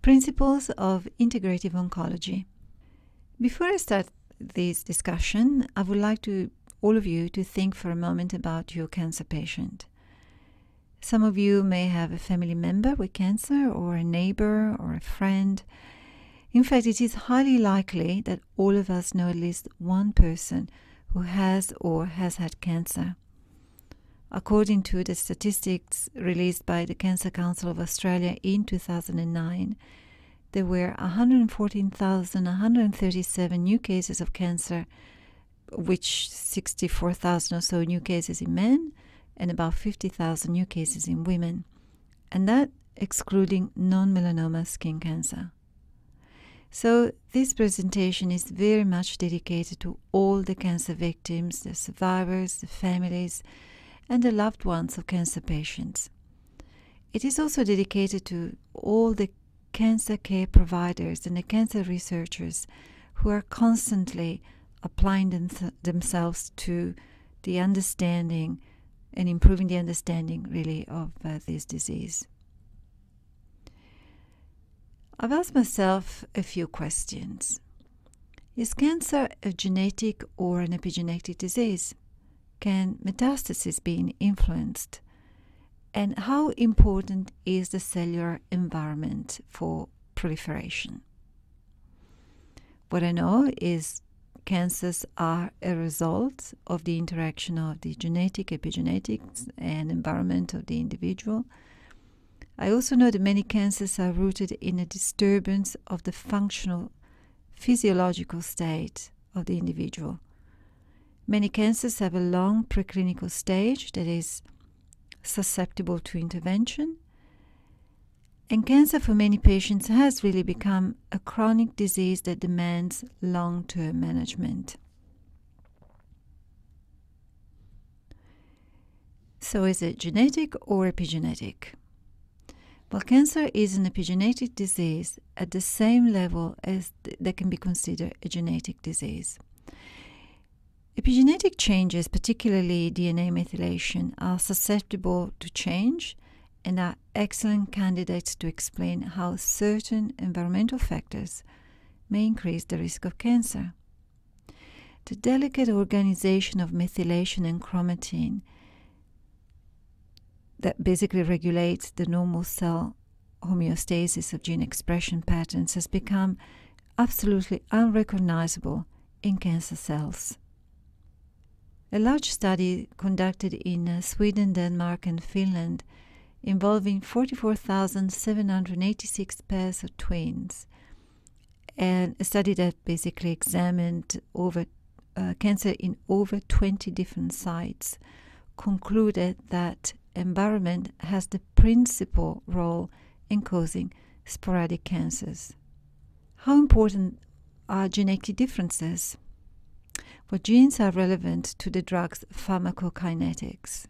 Principles of Integrative Oncology. Before I start this discussion, I would like all of you to think for a moment about your cancer patient. Some of you may have a family member with cancer, or a neighbor, or a friend. In fact, it is highly likely that all of us know at least one person who has or has had cancer. According to the statistics released by the Cancer Council of Australia in 2009, there were 114,137 new cases of cancer, which 64,000 or so new cases in men and about 50,000 new cases in women, and that excluding non-melanoma skin cancer. So this presentation is very much dedicated to all the cancer victims, the survivors, the families, and the loved ones of cancer patients. It is also dedicated to all the cancer care providers and the cancer researchers who are constantly applying themselves to the understanding and improving the understanding really of this disease. I've asked myself a few questions. Is cancer a genetic or an epigenetic disease? Can metastasis be influenced? And how important is the cellular environment for proliferation? What I know is cancers are a result of the interaction of the genetic, epigenetics, and environment of the individual. I also know that many cancers are rooted in a disturbance of the functional, physiological state of the individual. Many cancers have a long preclinical stage that is susceptible to intervention, and cancer for many patients has really become a chronic disease that demands long-term management. So is it genetic or epigenetic? Well, cancer is an epigenetic disease at the same level as that can be considered a genetic disease. Epigenetic changes, particularly DNA methylation, are susceptible to change and are excellent candidates to explain how certain environmental factors may increase the risk of cancer. The delicate organization of methylation and chromatin that basically regulates the normal cell homeostasis of gene expression patterns has become absolutely unrecognizable in cancer cells. A large study conducted in Sweden, Denmark, and Finland involving 44,786 pairs of twins, and a study that basically examined cancer in over 20 different sites, concluded that environment has the principal role in causing sporadic cancers. How important are genetic differences? Well, genes are relevant to the drug's pharmacokinetics.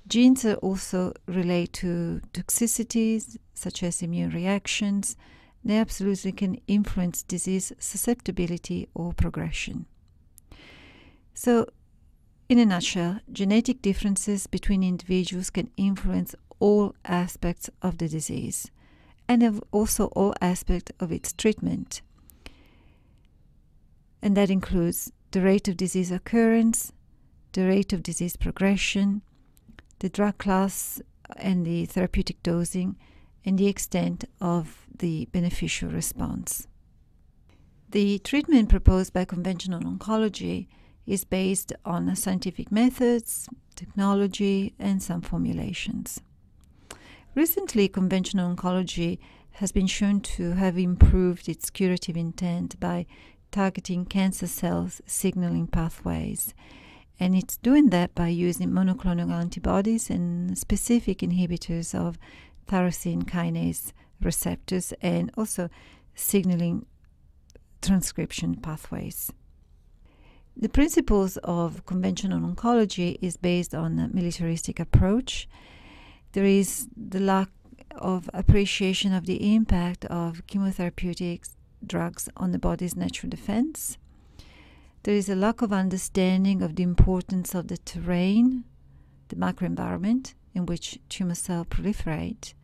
Genes also relate to toxicities, such as immune reactions. They absolutely can influence disease susceptibility or progression. So, in a nutshell, genetic differences between individuals can influence all aspects of the disease, and also all aspects of its treatment. And that includes the rate of disease occurrence, the rate of disease progression, the drug class and the therapeutic dosing, and the extent of the beneficial response. The treatment proposed by conventional oncology is based on scientific methods, technology, and some formulations. Recently, conventional oncology has been shown to have improved its curative intent by targeting cancer cells' signaling pathways, and it's doing that by using monoclonal antibodies and specific inhibitors of tyrosine kinase receptors and also signaling transcription pathways. The principles of conventional oncology is based on a militaristic approach. There is the lack of appreciation of the impact of chemotherapeutics drugs on the body's natural defense. There is a lack of understanding of the importance of the terrain, the microenvironment in which tumor cells proliferate.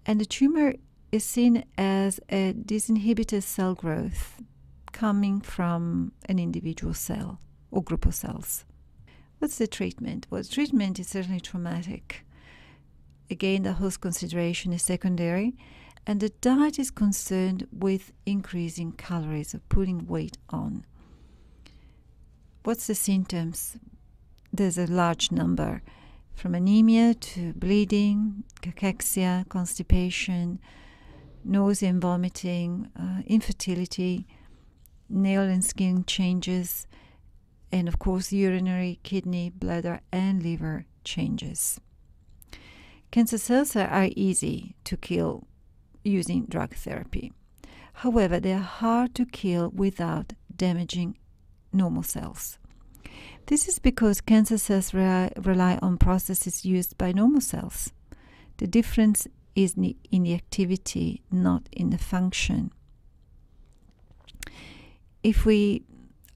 And the tumor is seen as a disinhibited cell growth coming from an individual cell or group of cells. What's the treatment? Well, treatment is certainly traumatic. Again, the host consideration is secondary, and the diet is concerned with increasing calories, or putting weight on. What's the symptoms? There's a large number, from anemia to bleeding, cachexia, constipation, nausea and vomiting, infertility, nail and skin changes, and of course urinary, kidney, bladder, and liver changes. Cancer cells are easy to kill using drug therapy. However, they are hard to kill without damaging normal cells. This is because cancer cells rely on processes used by normal cells. The difference is in the activity, not in the function. If we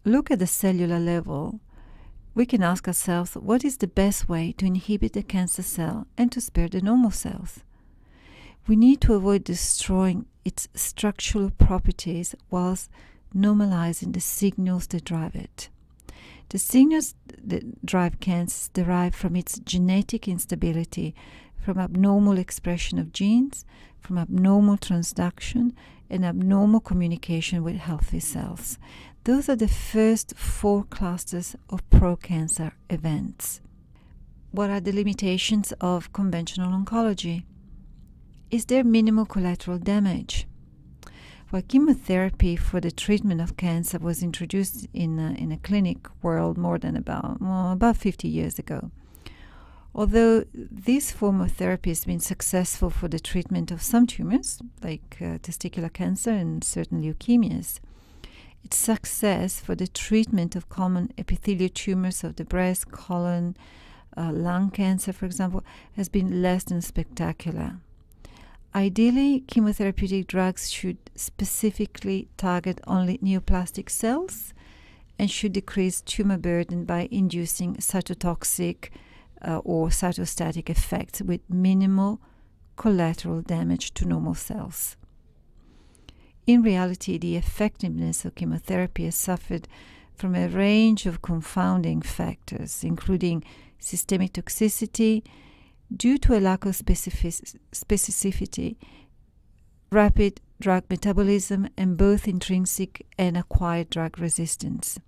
look at the cellular level, we can ask ourselves, what is the best way to inhibit the cancer cell and to spare the normal cells? We need to avoid destroying its structural properties whilst normalizing the signals that drive it. The signals that drive cancer derive from its genetic instability, from abnormal expression of genes, from abnormal transduction, and abnormal communication with healthy cells. Those are the first 4 clusters of pro-cancer events. What are the limitations of conventional oncology? Is there minimal collateral damage? Well, chemotherapy for the treatment of cancer was introduced in a clinic world more than about 50 years ago. Although this form of therapy has been successful for the treatment of some tumors, like testicular cancer and certain leukemias, its success for the treatment of common epithelial tumors of the breast, colon, lung cancer, for example, has been less than spectacular. Ideally, chemotherapeutic drugs should specifically target only neoplastic cells and should decrease tumor burden by inducing cytotoxic or cytostatic effects with minimal collateral damage to normal cells. In reality, the effectiveness of chemotherapy has suffered from a range of confounding factors, including systemic toxicity, due to a lack of specificity, rapid drug metabolism, and both intrinsic and acquired drug resistance.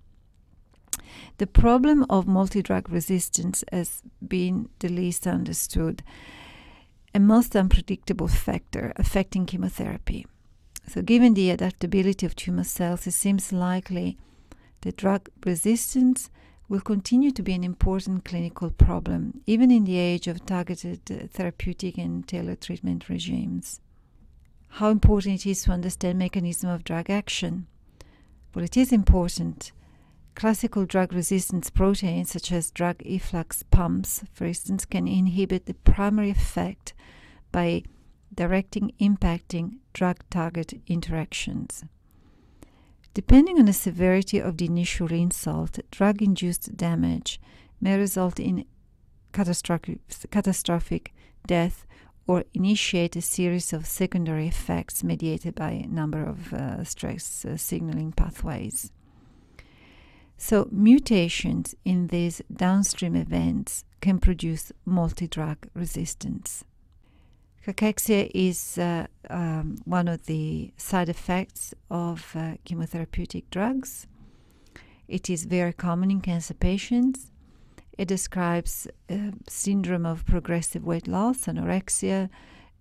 The problem of multi-drug resistance has been the least understood and most unpredictable factor affecting chemotherapy. So given the adaptability of tumor cells, it seems likely that drug resistance will continue to be an important clinical problem, even in the age of targeted therapeutic and tailored treatment regimes. How important it is to understand mechanism of drug action? Well, it is important. Classical drug resistance proteins, such as drug efflux pumps, for instance, can inhibit the primary effect by impacting drug-target interactions. Depending on the severity of the initial insult, drug-induced damage may result in catastrophic death or initiate a series of secondary effects mediated by a number of stress signaling pathways. So mutations in these downstream events can produce multi-drug resistance. Cachexia is one of the side effects of chemotherapeutic drugs. It is very common in cancer patients. It describes a syndrome of progressive weight loss, anorexia,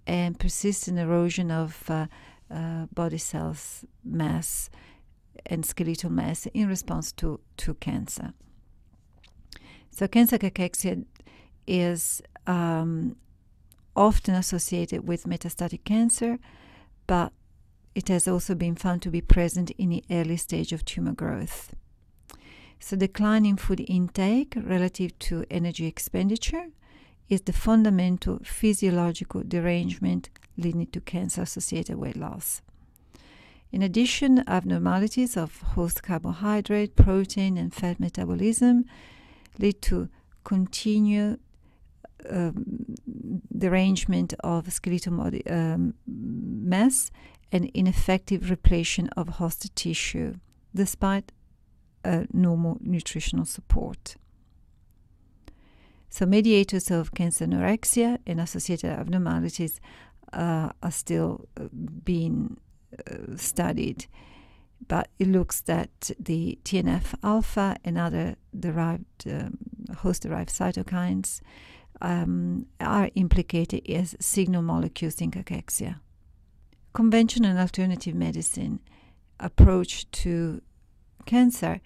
and persistent erosion of body cells mass and skeletal mass in response to cancer. So cancer cachexia is often associated with metastatic cancer, but it has also been found to be present in the early stage of tumor growth. So decline in food intake relative to energy expenditure is the fundamental physiological derangement leading to cancer-associated weight loss. In addition, abnormalities of host carbohydrate, protein, and fat metabolism lead to continued derangement of skeletal mass and ineffective repletion of host tissue, despite normal nutritional support. So mediators of cancer anorexia and associated abnormalities are still being studied, but it looks that the TNF-alpha and other host-derived cytokines are implicated as signal molecules in cachexia. Conventional and alternative medicine approach to cancer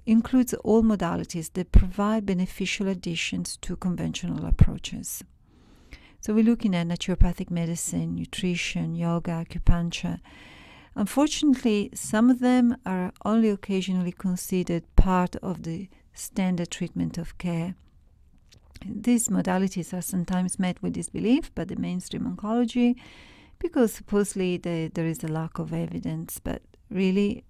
includes all modalities that provide beneficial additions to conventional approaches. So we're looking at naturopathic medicine, nutrition, yoga, acupuncture. Unfortunately, some of them are only occasionally considered part of the standard treatment of care. These modalities are sometimes met with disbelief by the mainstream oncology because supposedly there is a lack of evidence, but really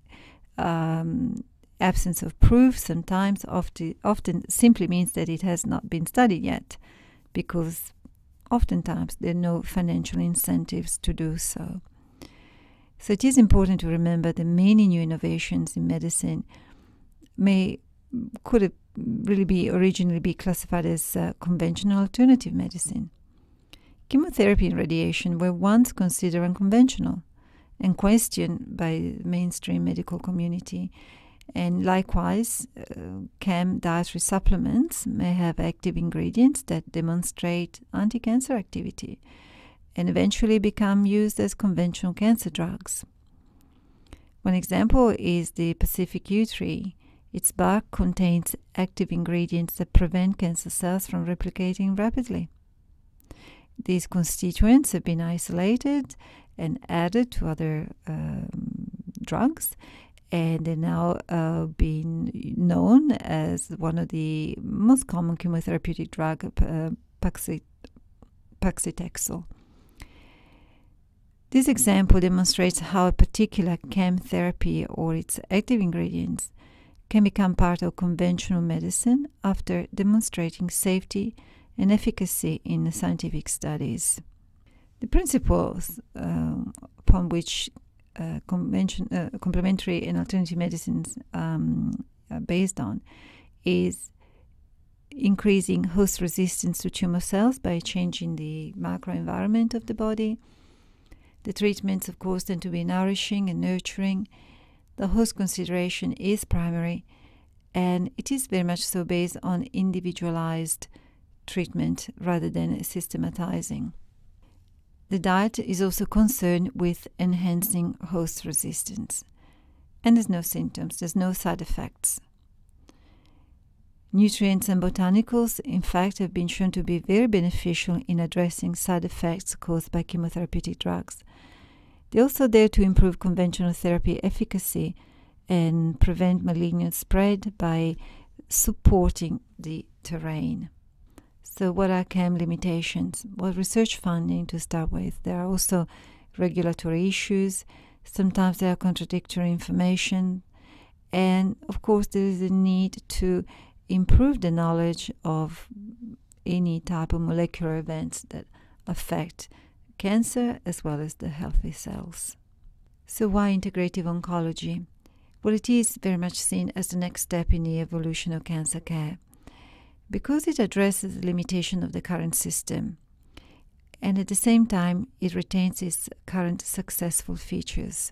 absence of proof sometimes often simply means that it has not been studied yet, because oftentimes there are no financial incentives to do so. So it is important to remember that many new innovations in medicine could have really originally be classified as conventional alternative medicine. Chemotherapy and radiation were once considered unconventional and questioned by the mainstream medical community. And likewise, chem dietary supplements may have active ingredients that demonstrate anti-cancer activity and eventually become used as conventional cancer drugs. One example is the Pacific yew tree. Its bark contains active ingredients that prevent cancer cells from replicating rapidly. These constituents have been isolated and added to other drugs, and they're now being known as one of the most common chemotherapeutic drug, paclitaxel. This example demonstrates how a particular chem therapy or its active ingredients can become part of conventional medicine after demonstrating safety and efficacy in scientific studies. The principles upon which complementary and alternative medicines are based on is increasing host resistance to tumor cells by changing the microenvironment of the body. The treatments, of course, tend to be nourishing and nurturing. The host consideration is primary, and it is very much so based on individualized treatment rather than systematizing. The diet is also concerned with enhancing host resistance. And there's no symptoms, there's no side effects. Nutrients and botanicals, in fact, have been shown to be very beneficial in addressing side effects caused by chemotherapeutic drugs. They're also there to improve conventional therapy efficacy and prevent malignant spread by supporting the terrain. So what are chem limitations? Well, research funding to start with. There are also regulatory issues. Sometimes there are contradictory information. And of course, there is a need to improve the knowledge of any type of molecular events that affect cancer as well as the healthy cells. So why integrative oncology? Well, it is very much seen as the next step in the evolution of cancer care, because it addresses the limitation of the current system, and at the same time it retains its current successful features.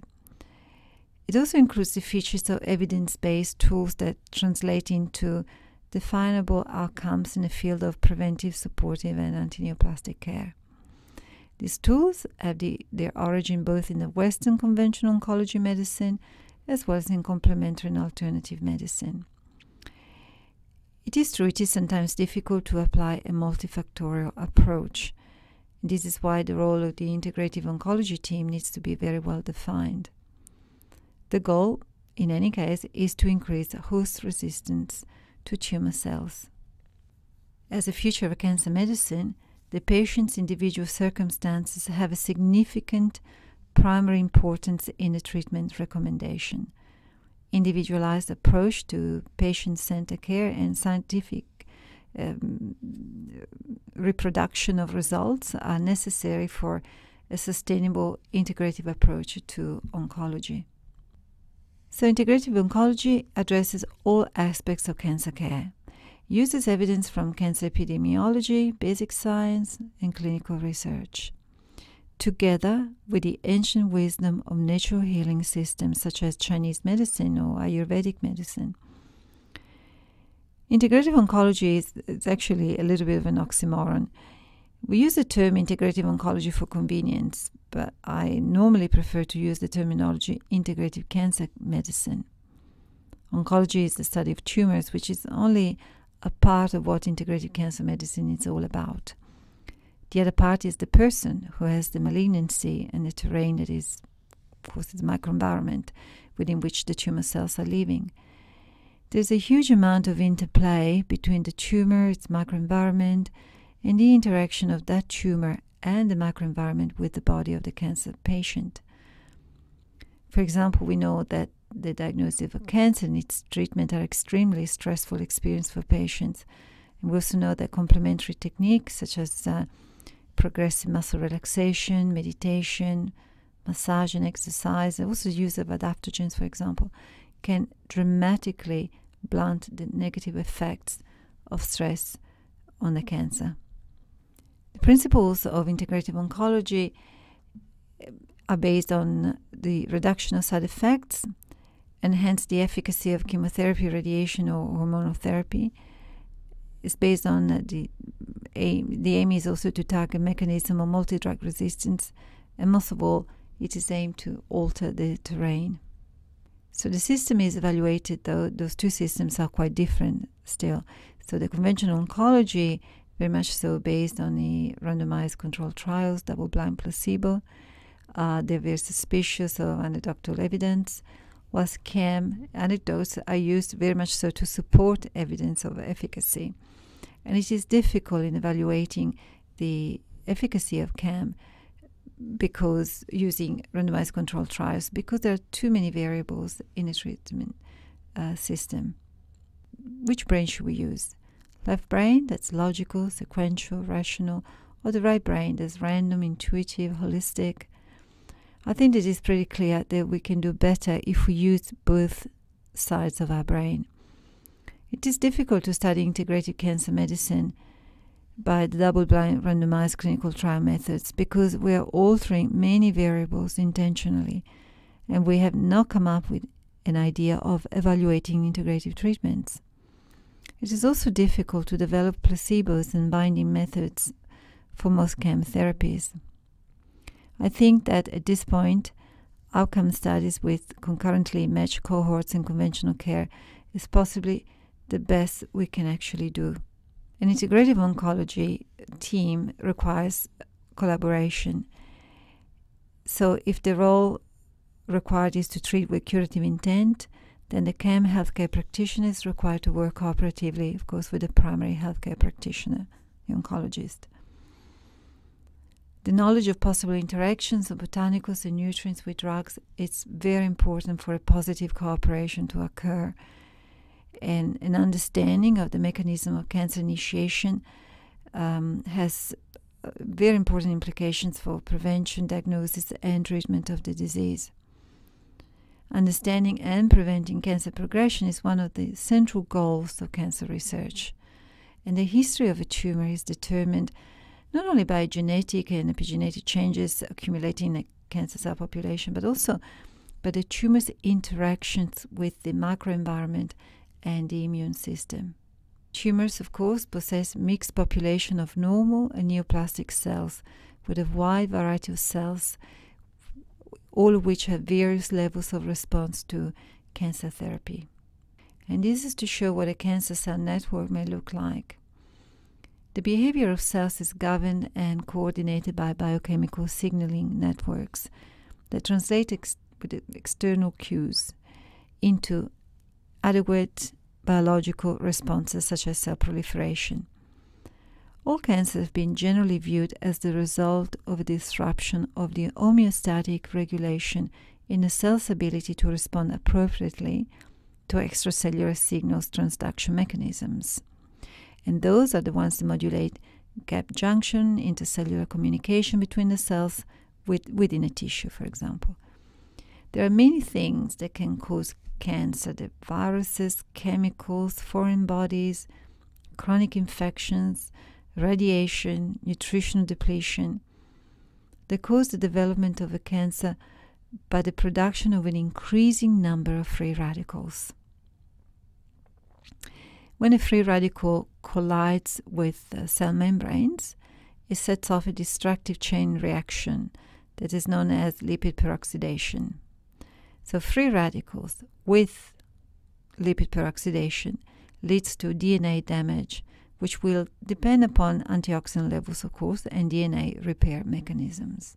It also includes the features of evidence-based tools that translate into definable outcomes in the field of preventive, supportive, and antineoplastic care. These tools have their origin both in the Western conventional oncology medicine as well as in complementary and alternative medicine. It is true, it is sometimes difficult to apply a multifactorial approach. This is why the role of the integrative oncology team needs to be very well defined. The goal, in any case, is to increase host resistance to tumor cells. As a future of cancer medicine, the patient's individual circumstances have a significant primary importance in the treatment recommendation. Individualized approach to patient-centered care and scientific reproduction of results are necessary for a sustainable integrative approach to oncology. So integrative oncology addresses all aspects of cancer care, uses evidence from cancer epidemiology, basic science, and clinical research, together with the ancient wisdom of natural healing systems such as Chinese medicine or Ayurvedic medicine. Integrative oncology is actually a little bit of an oxymoron. We use the term integrative oncology for convenience, but I normally prefer to use the terminology integrative cancer medicine. Oncology is the study of tumors, which is only a part of what integrative cancer medicine is all about. The other part is the person who has the malignancy and the terrain that is, of course, the microenvironment within which the tumor cells are living. There's a huge amount of interplay between the tumor, its microenvironment, and the interaction of that tumor and the microenvironment with the body of the cancer patient. For example, we know that the diagnosis of cancer and its treatment are extremely stressful experience for patients. And we also know that complementary techniques such as progressive muscle relaxation, meditation, massage and exercise, and also use of adaptogens, for example, can dramatically blunt the negative effects of stress on the cancer. The principles of integrative oncology are based on the reduction of side effects and hence the efficacy of chemotherapy, radiation, or hormonal therapy. It's based on the aim is also to target mechanism of multi-drug resistance, and most of all, it is aimed to alter the terrain. So the system is evaluated, though those two systems are quite different still. So the conventional oncology, very much so based on the randomized controlled trials, double-blind placebo. They're very suspicious of anecdotal evidence, whilst CAM anecdotes are used very much so to support evidence of efficacy. And it is difficult in evaluating the efficacy of CAM because using randomized controlled trials, because there are too many variables in a treatment system. Which brain should we use? Left brain, that's logical, sequential, rational, or the right brain, that's random, intuitive, holistic? I think it is pretty clear that we can do better if we use both sides of our brain. It is difficult to study integrative cancer medicine by the double-blind randomized clinical trial methods because we are altering many variables intentionally, and we have not come up with an idea of evaluating integrative treatments. It is also difficult to develop placebos and binding methods for most CAM therapies. I think that at this point, outcome studies with concurrently matched cohorts in conventional care is possibly the best we can actually do. An integrative oncology team requires collaboration. So if the role required is to treat with curative intent, then the CAM healthcare practitioner is required to work cooperatively, of course, with the primary healthcare practitioner, the oncologist. The knowledge of possible interactions of botanicals and nutrients with drugs is very important for a positive cooperation to occur. And an understanding of the mechanism of cancer initiation has very important implications for prevention, diagnosis, and treatment of the disease. Understanding and preventing cancer progression is one of the central goals of cancer research. And the history of a tumor is determined not only by genetic and epigenetic changes accumulating in a cancer cell population, but also by the tumor's interactions with the microenvironment and the immune system. Tumors, of course, possess mixed population of normal and neoplastic cells with a wide variety of cells, all of which have various levels of response to cancer therapy. And this is to show what a cancer cell network may look like. The behavior of cells is governed and coordinated by biochemical signaling networks that translate with external cues into adequate biological responses such as cell proliferation. All cancers have been generally viewed as the result of a disruption of the homeostatic regulation in a cell's ability to respond appropriately to extracellular signals transduction mechanisms. And those are the ones that modulate gap junction, intercellular communication between the cells within a tissue, for example. There are many things that can cause cancer: the viruses, chemicals, foreign bodies, chronic infections, radiation, nutritional depletion. They cause the development of a cancer by the production of an increasing number of free radicals. When a free radical collides with cell membranes, it sets off a destructive chain reaction that is known as lipid peroxidation. So free radicals with lipid peroxidation leads to DNA damage, which will depend upon antioxidant levels, of course, and DNA repair mechanisms.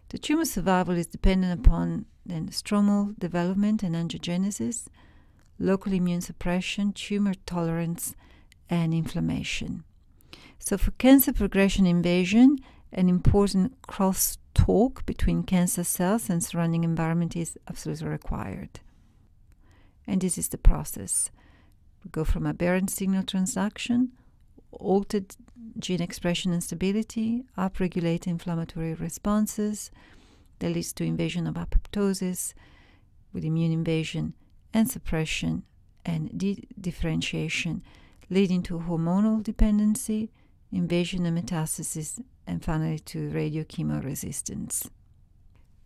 The tumor survival is dependent upon then stromal development and angiogenesis, local immune suppression, tumor tolerance, and inflammation. So for cancer progression invasion, an important crosstalk between cancer cells and surrounding environment is absolutely required. And this is the process. We go from aberrant signal transduction, altered gene expression and stability, upregulated inflammatory responses that leads to invasion of apoptosis with immune invasion and suppression and differentiation, leading to hormonal dependency, invasion and metastasis, and finally to radiochemoresistance.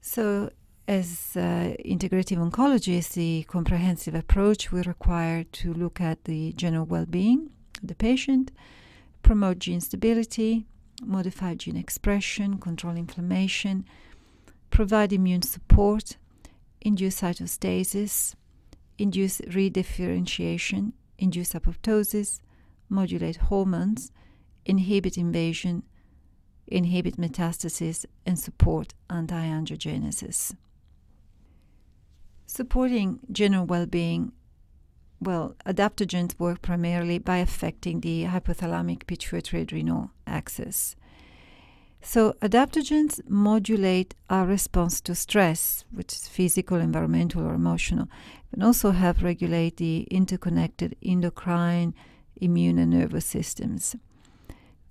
So as integrative oncologists, the comprehensive approach we require to look at the general well-being of the patient, promote gene stability, modify gene expression, control inflammation, provide immune support, induce cytostasis, induce redifferentiation, induce apoptosis, modulate hormones, inhibit invasion, inhibit metastasis, and support anti-angiogenesis. Supporting general well-being, well, adaptogens work primarily by affecting the hypothalamic pituitary adrenal axis. So adaptogens modulate our response to stress, which is physical, environmental, or emotional, but also help regulate the interconnected endocrine, immune, and nervous systems.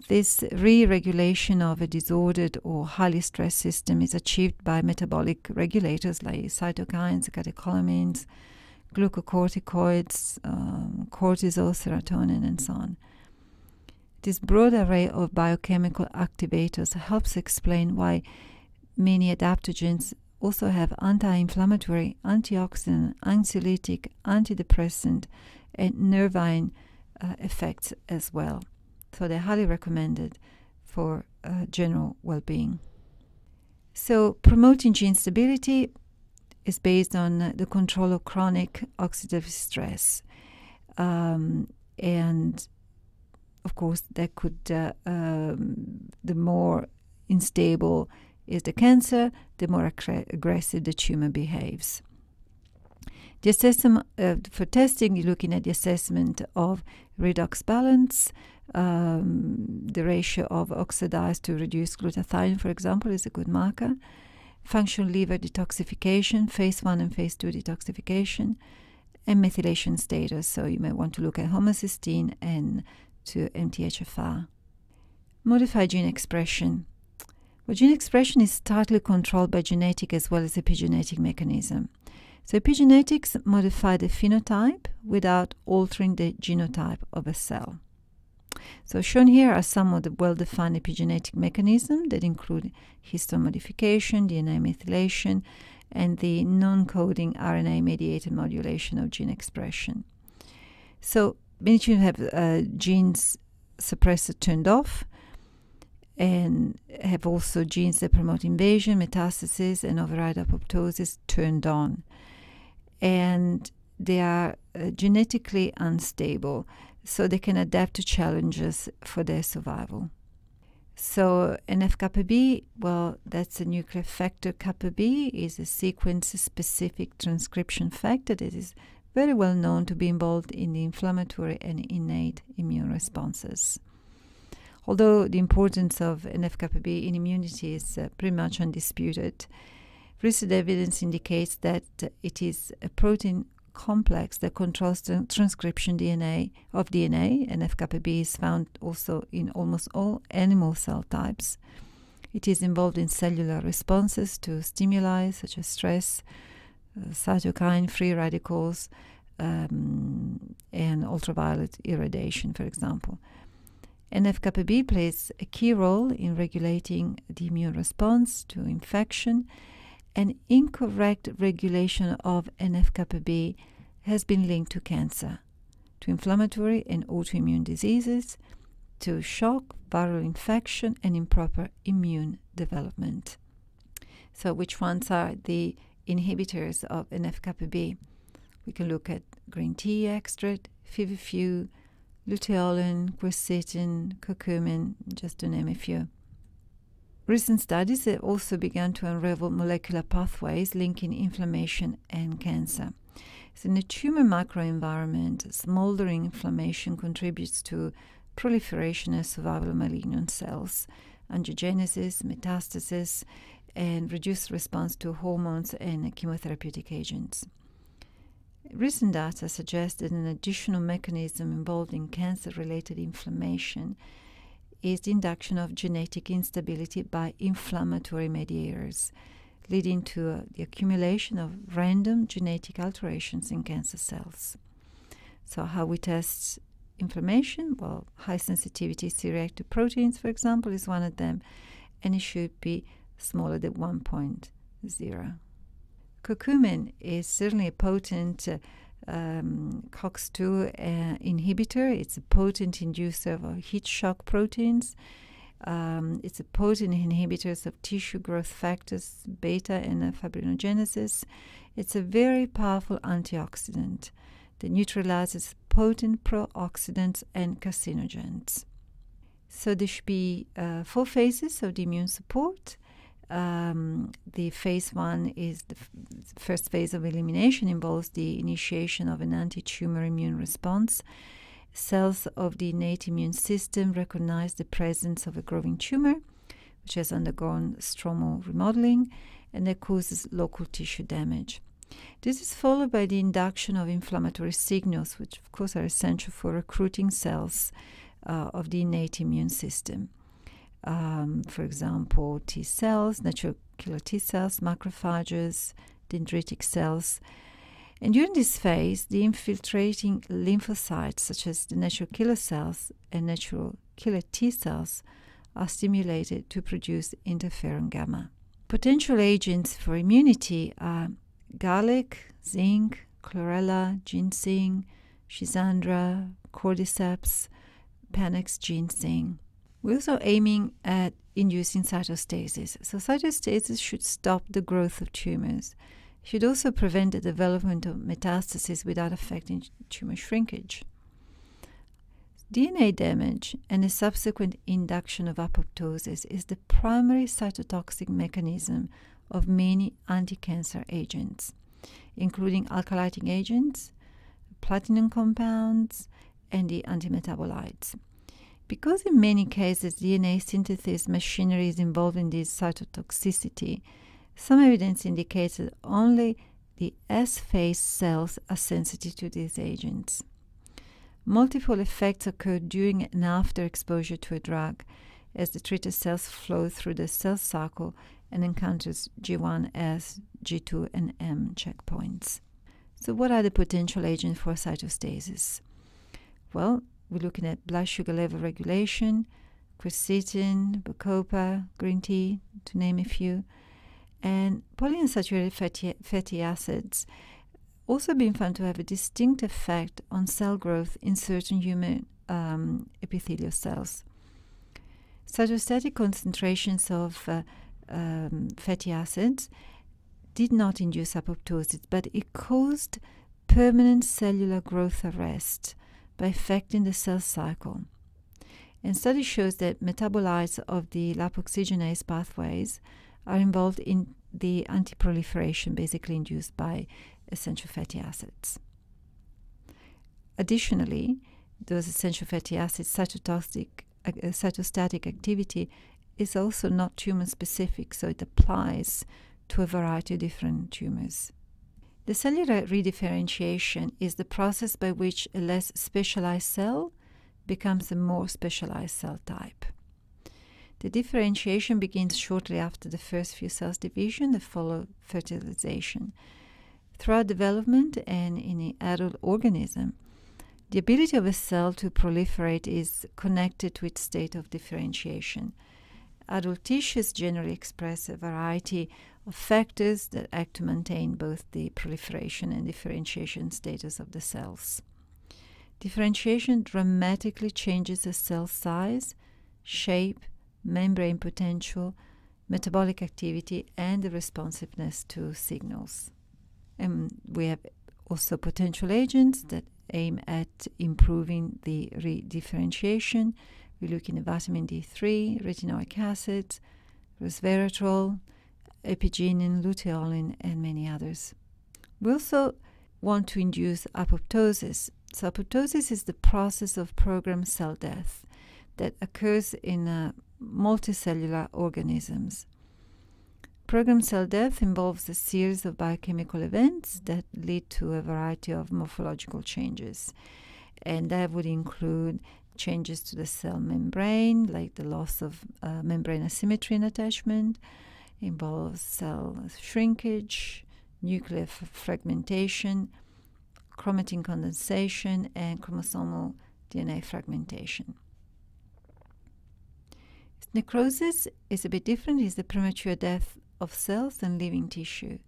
This re-regulation of a disordered or highly stressed system is achieved by metabolic regulators like cytokines, catecholamines, glucocorticoids, cortisol, serotonin, and so on. This broad array of biochemical activators helps explain why many adaptogens also have anti-inflammatory, antioxidant, anxiolytic, antidepressant, and nervine effects as well. So they're highly recommended for general well-being. So promoting gene stability is based on the control of chronic oxidative stress. And of course, that could, the more unstable is the cancer, the more aggressive the tumor behaves. The assessment for testing, you're looking at the assessment of redox balance. The ratio of oxidized to reduced glutathione, for example, is a good marker. Functional liver detoxification, phase 1 and phase 2 detoxification, and methylation status. So you may want to look at homocysteine and to MTHFR. Modify gene expression. Well, gene expression is tightly controlled by genetic as well as epigenetic mechanism. So epigenetics modify the phenotype without altering the genotype of a cell. So shown here are some of the well-defined epigenetic mechanisms that include histone modification, DNA methylation, and the non-coding RNA-mediated modulation of gene expression. So many tumors have genes suppressor turned off, and have also genes that promote invasion, metastasis, and override apoptosis turned on. And they are genetically unstable, so they can adapt to challenges for their survival. So NF-kappa B, well, that's a nuclear factor. Kappa B is a sequence-specific transcription factor that is very well known to be involved in the inflammatory and innate immune responses. Although the importance of NF-kappa B in immunity is pretty much undisputed, recent evidence indicates that it is a protein complex that controls the transcription of DNA, and NF-κB is found also in almost all animal cell types. It is involved in cellular responses to stimuli such as stress, cytokine, free radicals, and ultraviolet irradiation, for example. NF-κB plays a key role in regulating the immune response to infection, and incorrect regulation of NF-κB has been linked to cancer, to inflammatory and autoimmune diseases, to shock, viral infection, and improper immune development. So which ones are the inhibitors of NF-κB? We can look at green tea extract, feverfew, luteolin, quercetin, curcumin, just to name a few. Recent studies have also begun to unravel molecular pathways linking inflammation and cancer. So in the tumor microenvironment, smoldering inflammation contributes to proliferation and survival of malignant cells, angiogenesis, metastasis, and reduced response to hormones and chemotherapeutic agents. Recent data suggest that an additional mechanism involved in cancer-related inflammation is the induction of genetic instability by inflammatory mediators, leading to the accumulation of random genetic alterations in cancer cells. So how we test inflammation? Well, high sensitivity C-reactive proteins, for example, is one of them, and it should be smaller than 1.0. Curcumin is certainly a potent COX-2 inhibitor. It's a potent inducer of heat shock proteins. It's a potent inhibitor of tissue growth factors, beta and fibrinogenesis. It's a very powerful antioxidant that neutralizes potent pro-oxidants and carcinogens. So there should be 4 phases of the immune support. The phase 1 is the first phase of elimination, involves the initiation of an anti-tumor immune response. Cells of the innate immune system recognize the presence of a growing tumor, which has undergone stromal remodeling, and that causes local tissue damage. This is followed by the induction of inflammatory signals, which of course are essential for recruiting cells of the innate immune system. For example, T cells, natural killer T cells, macrophages, dendritic cells. And during this phase, the infiltrating lymphocytes, such as the natural killer cells and natural killer T cells, are stimulated to produce interferon gamma. Potential agents for immunity are garlic, zinc, chlorella, ginseng, schisandra, cordyceps, panax ginseng. We're also aiming at inducing cytostasis. So cytostasis should stop the growth of tumors. It should also prevent the development of metastasis without affecting tumor shrinkage. DNA damage and the subsequent induction of apoptosis is the primary cytotoxic mechanism of many anti-cancer agents, including alkylating agents, platinum compounds, and the antimetabolites. Because in many cases DNA synthesis machinery is involved in this cytotoxicity, some evidence indicates that only the S-phase cells are sensitive to these agents. Multiple effects occur during and after exposure to a drug, as the treated cells flow through the cell cycle and encounters G1, S, G2, and M checkpoints. So what are the potential agents for cytostasis? Well, we're looking at blood sugar level regulation, quercetin, bacopa, green tea, to name a few, and polyunsaturated fatty acids also been found to have a distinct effect on cell growth in certain human epithelial cells. Cytostatic concentrations of fatty acids did not induce apoptosis, but it caused permanent cellular growth arrest by affecting the cell cycle. And study shows that metabolites of the lipoxygenase pathways are involved in the antiproliferation, basically induced by essential fatty acids. Additionally, those essential fatty acids' cytostatic activity is also not tumor specific, so it applies to a variety of different tumors. The The cellular redifferentiation is the process by which a less specialized cell becomes a more specialized cell type. The differentiation begins shortly after the first few cells division that follow fertilization. Throughout development and in the adult organism, the ability of a cell to proliferate is connected to its state of differentiation. Adult tissues generally express a variety of factors that act to maintain both the proliferation and differentiation status of the cells. Differentiation dramatically changes the cell size, shape, membrane potential, metabolic activity, and the responsiveness to signals. And we have also potential agents that aim at improving the redifferentiation. We're looking at vitamin D3, retinoic acid, resveratrol, epigenin, luteolin, and many others. We also want to induce apoptosis. So apoptosis is the process of programmed cell death that occurs in multicellular organisms. Programmed cell death involves a series of biochemical events that lead to a variety of morphological changes. And that would include changes to the cell membrane, like the loss of membrane asymmetry and attachment, involves cell shrinkage, nuclear fragmentation, chromatin condensation, and chromosomal DNA fragmentation. Necrosis is a bit different. It's the premature death of cells and living tissue.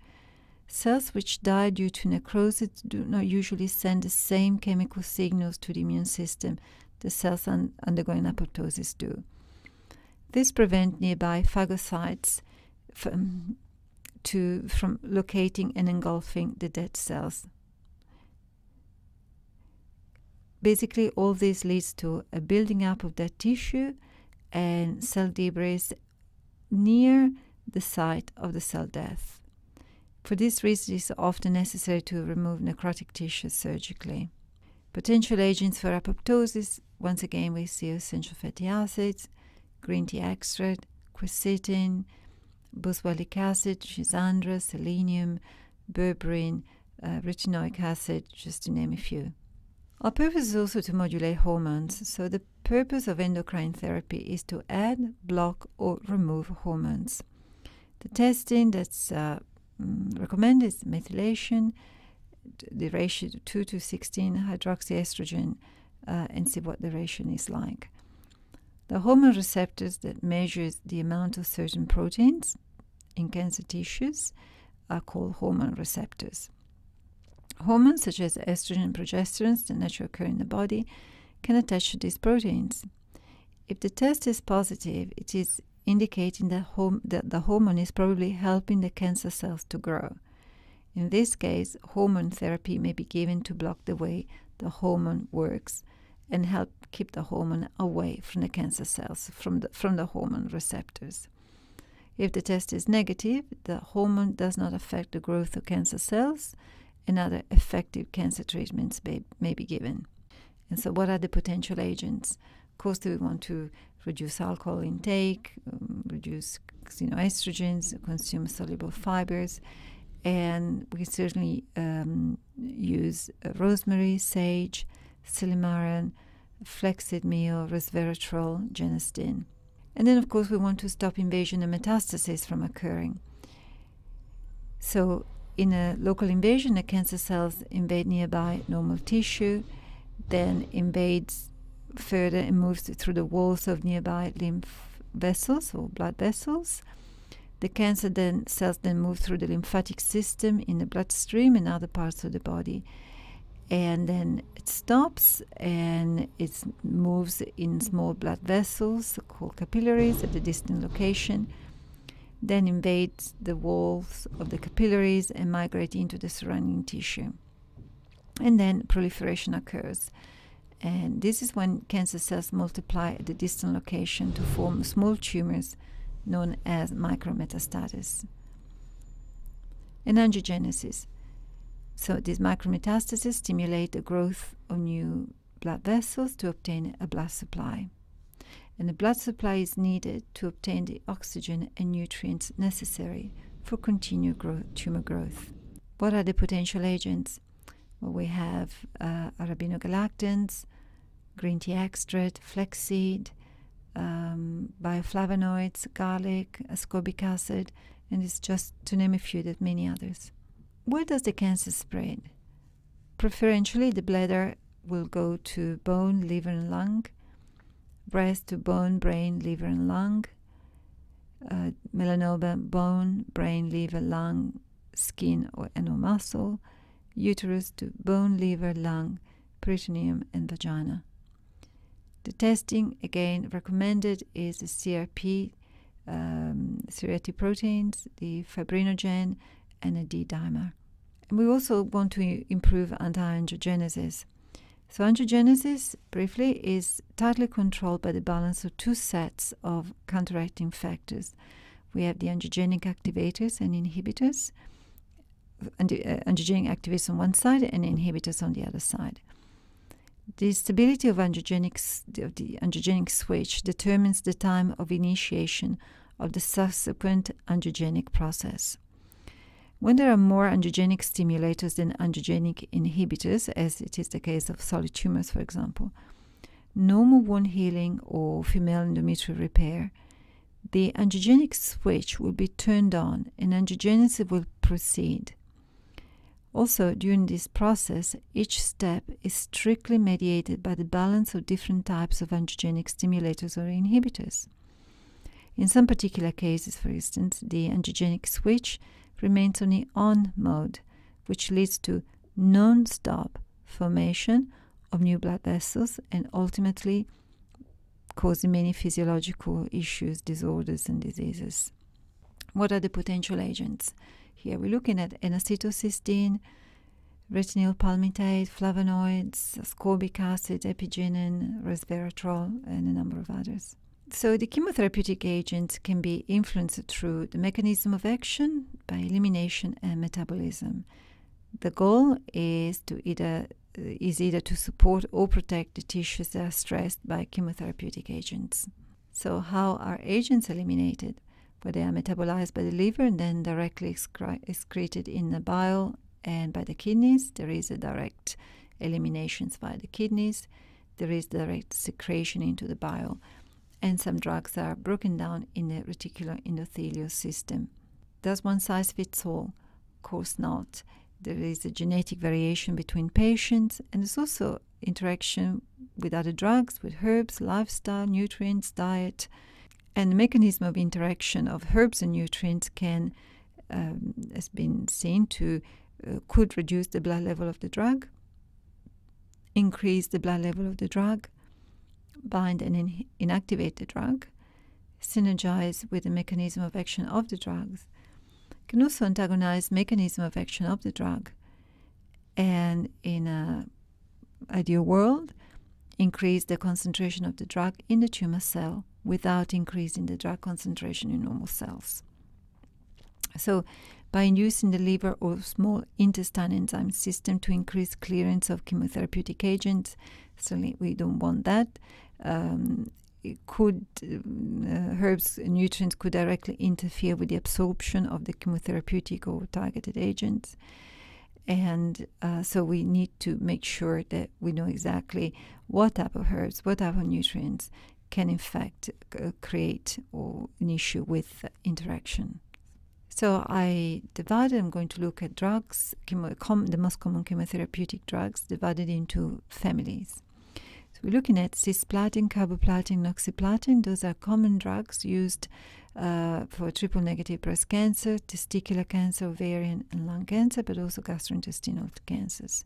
Cells which die due to necrosis do not usually send the same chemical signals to the immune system the cells undergoing apoptosis do. This prevents nearby phagocytes from locating and engulfing the dead cells. Basically, all this leads to a building up of dead tissue and cell debris near the site of the cell death. For this reason, it is often necessary to remove necrotic tissue surgically. Potential agents for apoptosis, once again, we see essential fatty acids, green tea extract, quercetin, boswellic acid, schisandra, selenium, berberine, retinoic acid, just to name a few. Our purpose is also to modulate hormones. So the purpose of endocrine therapy is to add, block, or remove hormones. The testing that's recommended is methylation, the ratio 2 to 16 hydroxyestrogen, and see what the ratio is like. The hormone receptors that measures the amount of certain proteins in cancer tissues are called hormone receptors. Hormones such as estrogen and progesterone that naturally occur in the body can attach to these proteins. If the test is positive, it is indicating that the hormone is probably helping the cancer cells to grow. In this case, hormone therapy may be given to block the way the hormone works and help keep the hormone away from the cancer cells, from the hormone receptors. If the test is negative, the hormone does not affect the growth of cancer cells, and other effective cancer treatments may be given. And so what are the potential agents? Of course, we want to reduce alcohol intake, reduce xenoestrogens, consume soluble fibers, and we certainly use rosemary, sage, silymarin, flaxseed meal, resveratrol, genistein. And then, of course, we want to stop invasion and metastasis from occurring. So in a local invasion, the cancer cells invade nearby normal tissue, then invades further and moves through the walls of nearby lymph vessels or blood vessels. The cancer cells then move through the lymphatic system in the bloodstream and other parts of the body. And then it stops and it moves in small blood vessels called capillaries at a distant location, then invades the walls of the capillaries and migrate into the surrounding tissue. And then proliferation occurs. And this is when cancer cells multiply at the distant location to form small tumors known as micrometastasis. And angiogenesis. So these micrometastases stimulate the growth of new blood vessels to obtain a blood supply. And the blood supply is needed to obtain the oxygen and nutrients necessary for continued tumor growth. What are the potential agents? Well, we have arabinogalactans, green tea extract, flaxseed, bioflavonoids, garlic, ascorbic acid, and it's just to name a few, that many others. Where does the cancer spread? Preferentially, the bladder will go to bone, liver, and lung, breast to bone, brain, liver, and lung, melanoma, bone, brain, liver, lung, skin and or muscle, uterus to bone, liver, lung, peritoneum, and vagina. The testing, again, recommended is the CRP, C-reactive proteins, the fibrinogen, and a D-dimer. And we also want to improve anti-angiogenesis. So angiogenesis, briefly, is tightly controlled by the balance of two sets of counteracting factors. We have the angiogenic activators and inhibitors, angiogenic activators on one side and inhibitors on the other side. The stability of the angiogenic switch determines the time of initiation of the subsequent angiogenic process. When there are more angiogenic stimulators than angiogenic inhibitors, as it is the case of solid tumors, for example, normal wound healing or female endometrial repair, the angiogenic switch will be turned on and angiogenesis will proceed. Also, during this process, each step is strictly mediated by the balance of different types of angiogenic stimulators or inhibitors. In some particular cases, for instance, the angiogenic switch remains on the on mode, which leads to non-stop formation of new blood vessels and ultimately causing many physiological issues, disorders, and diseases. What are the potential agents? Here we're looking at N-acetylcysteine, retinyl palmitate, flavonoids, ascorbic acid, epigenin, resveratrol, and a number of others. So the chemotherapeutic agents can be influenced through the mechanism of action, by elimination and metabolism. The goal is either to support or protect the tissues that are stressed by chemotherapeutic agents. So how are agents eliminated? Where they are metabolized by the liver and then directly excreted in the bile and by the kidneys. There is a direct elimination via the kidneys. There is direct secretion into the bile. And some drugs are broken down in the reticular endothelial system. Does one size fit all? Of course not. There is a genetic variation between patients, and there's also interaction with other drugs, with herbs, lifestyle, nutrients, diet. And the mechanism of interaction of herbs and nutrients has been seen could reduce the blood level of the drug, increase the blood level of the drug, bind and inactivate the drug, synergize with the mechanism of action of the drugs, can also antagonize mechanism of action of the drug, and in an ideal world, increase the concentration of the drug in the tumor cell without increasing the drug concentration in normal cells. So, by inducing the liver or small intestine enzyme system to increase clearance of chemotherapeutic agents, certainly we don't want that. Herbs and nutrients could directly interfere with the absorption of the chemotherapeutic or targeted agents. And so we need to make sure that we know exactly what type of herbs, what type of nutrients can in fact create an issue with interaction. So I'm going to look at drugs, the most common chemotherapeutic drugs, divided into families. So we're looking at cisplatin, carboplatin, oxaliplatin. Those are common drugs used for triple-negative breast cancer, testicular cancer, ovarian and lung cancer, but also gastrointestinal cancers.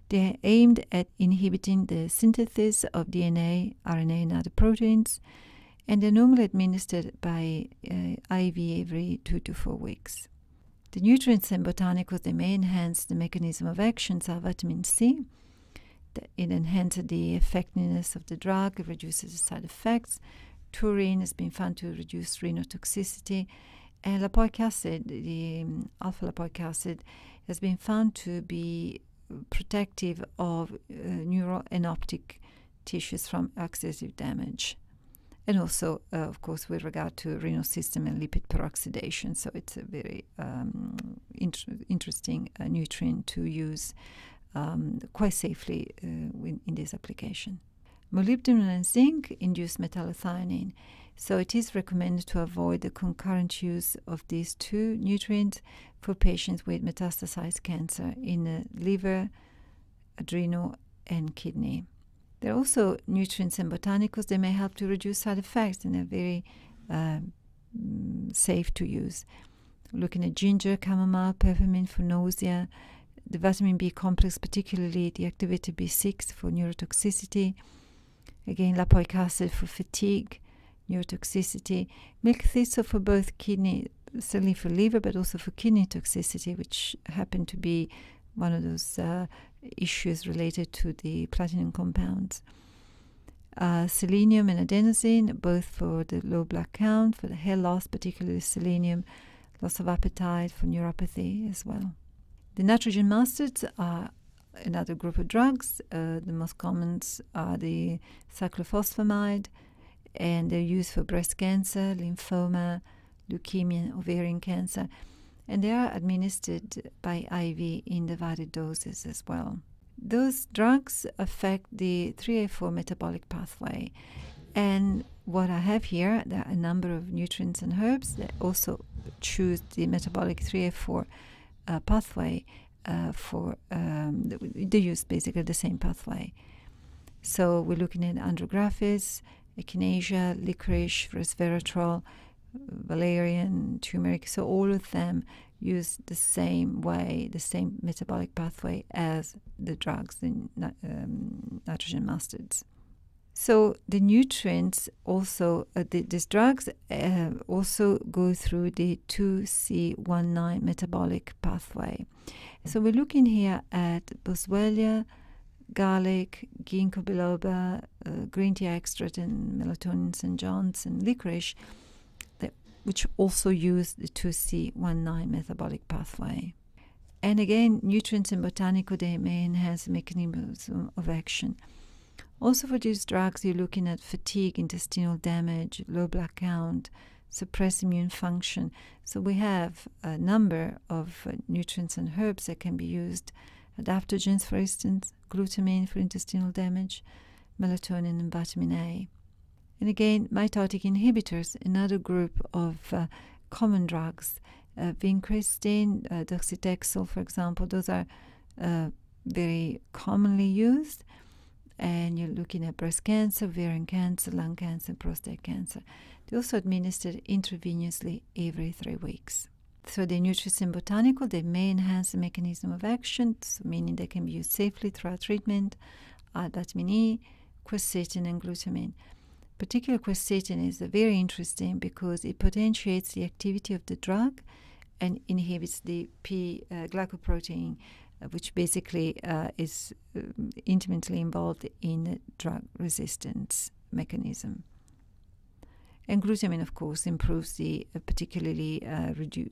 They are aimed at inhibiting the synthesis of DNA, RNA, and other proteins, and they're normally administered by IV every 2 to 4 weeks. The nutrients and botanicals that may enhance the mechanism of action are vitamin C. It enhances the effectiveness of the drug, it reduces the side effects. Taurine has been found to reduce renal toxicity, and lipoic acid, the alpha lipoic acid, has been found to be protective of neural and optic tissues from oxidative damage, and also, of course, with regard to renal system and lipid peroxidation. So it's a very interesting nutrient to use quite safely in this application. Molybdenum and zinc induce metallothionein, so it is recommended to avoid the concurrent use of these two nutrients for patients with metastasized cancer in the liver, adrenal, and kidney. There are also nutrients and botanicals that may help to reduce side effects, and they're very safe to use. Looking at ginger, chamomile, peppermint for nausea, the vitamin B complex, particularly the activated B6 for neurotoxicity, again lipoic acid for fatigue, neurotoxicity, milk thistle for both kidney, certainly for liver, but also for kidney toxicity, which happen to be one of those issues related to the platinum compounds. Selenium and adenosine, both for the low blood count, for the hair loss, particularly selenium, loss of appetite, for neuropathy as well. The nitrogen mustards are another group of drugs. The most common are the cyclophosphamide, and they're used for breast cancer, lymphoma, leukemia, ovarian cancer, and they are administered by IV in divided doses as well. Those drugs affect the 3A4 metabolic pathway, and what I have here, there are a number of nutrients and herbs that also choose the metabolic 3A4 pathway for they use basically the same pathway. So we're looking at andrographis, echinacea, licorice, resveratrol, valerian, turmeric. So all of them use the same way, the same metabolic pathway as the drugs, the nitrogen mustards. So the nutrients also, these drugs also go through the 2C19 metabolic pathway. So we're looking here at boswellia, garlic, ginkgo biloba, green tea extract, and melatonin St. John's, and licorice, which also use the 2C19 metabolic pathway. And again, nutrients and botanical, they may enhance the mechanism of action. Also for these drugs, you're looking at fatigue, intestinal damage, low blood count, suppress immune function. So we have a number of nutrients and herbs that can be used. Adaptogens, for instance, glutamine for intestinal damage, melatonin and vitamin A. And again, mitotic inhibitors, another group of common drugs. Vincristine, docetaxel, for example, those are very commonly used. And you're looking at breast cancer, ovarian cancer, lung cancer, prostate cancer. They're also administered intravenously every 3 weeks. So the nutrients and botanical, they may enhance the mechanism of action, so meaning they can be used safely throughout treatment. Vitamin E, quercetin, and glutamine. Particular quercetin is very interesting because it potentiates the activity of the drug and inhibits the P-glycoprotein, which basically is intimately involved in the drug resistance mechanism. And glutamine, of course, improves the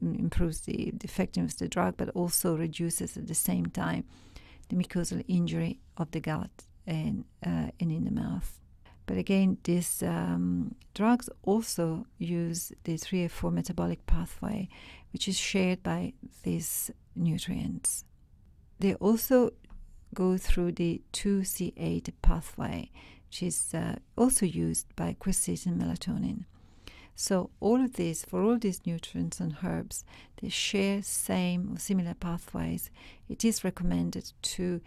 improves the effectiveness of the drug, but also reduces at the same time the mucosal injury of the gut and in the mouth. But again, these drugs also use the 3A4 metabolic pathway, which is shared by these nutrients. They also go through the 2C8 pathway, which is also used by quercetin and melatonin. So all of these, for all these nutrients and herbs, they share same or similar pathways. It is recommended to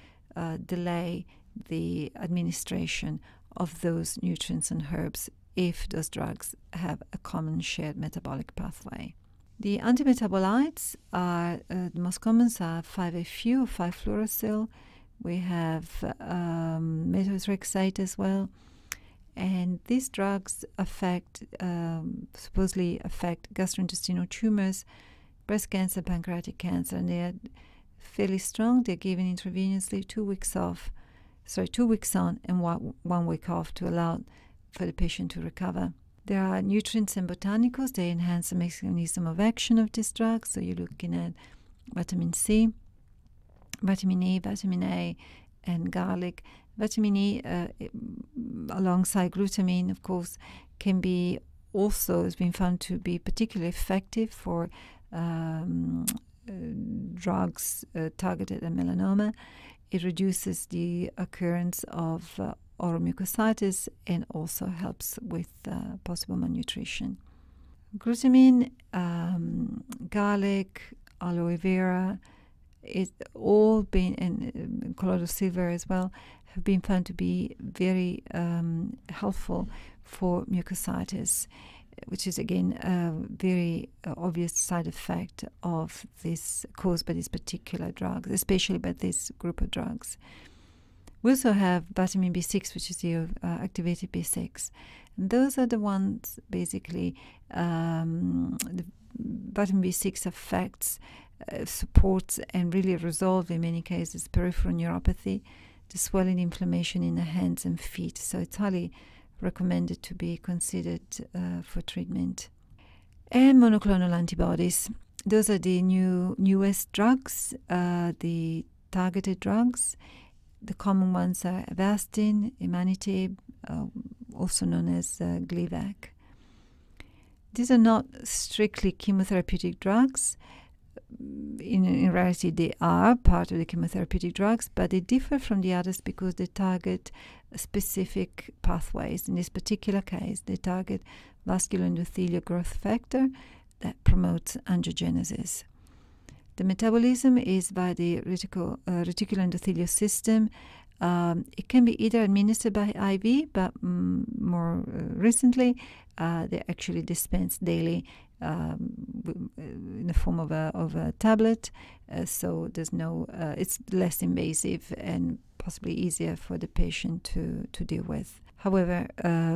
delay the administration of those nutrients and herbs if those drugs have a common shared metabolic pathway. The antimetabolites are, the most common are 5-FU or 5-fluorosil. We have methotrexate as well. And these drugs supposedly affect gastrointestinal tumors, breast cancer, pancreatic cancer, and they are fairly strong. They're given intravenously 2 weeks on and 1 week off to allow for the patient to recover. There are nutrients and botanicals. They enhance the mechanism of action of this drug. So you're looking at vitamin C, vitamin E, vitamin A, and garlic. Vitamin E, alongside glutamine, of course, can be also has been found to be particularly effective for drugs targeted at melanoma. It reduces the occurrence of oromucositis and also helps with possible malnutrition. Glutamine, garlic, aloe vera, it all been, and colloidal silver as well, have been found to be very helpful for mucositis, which is again a very obvious side effect of this caused by these particular drugs, especially by this group of drugs. We also have vitamin B6, which is the activated B6. And those are the ones basically, the vitamin B6 affects, supports and really resolves in many cases peripheral neuropathy, the swelling, inflammation in the hands and feet. So it's highly recommended to be considered for treatment. And monoclonal antibodies. Those are the newest drugs, the targeted drugs. The common ones are Avastin, Imanitib, also known as Gleevec. These are not strictly chemotherapeutic drugs. In reality, they are part of the chemotherapeutic drugs, but they differ from the others because they target specific pathways. In this particular case, they target vascular endothelial growth factor that promotes angiogenesis. The metabolism is by the reticular endothelial system. It can be either administered by IV, but more recently, they're actually dispensed daily in the form of a tablet. So there's no, it's less invasive and possibly easier for the patient to deal with. However,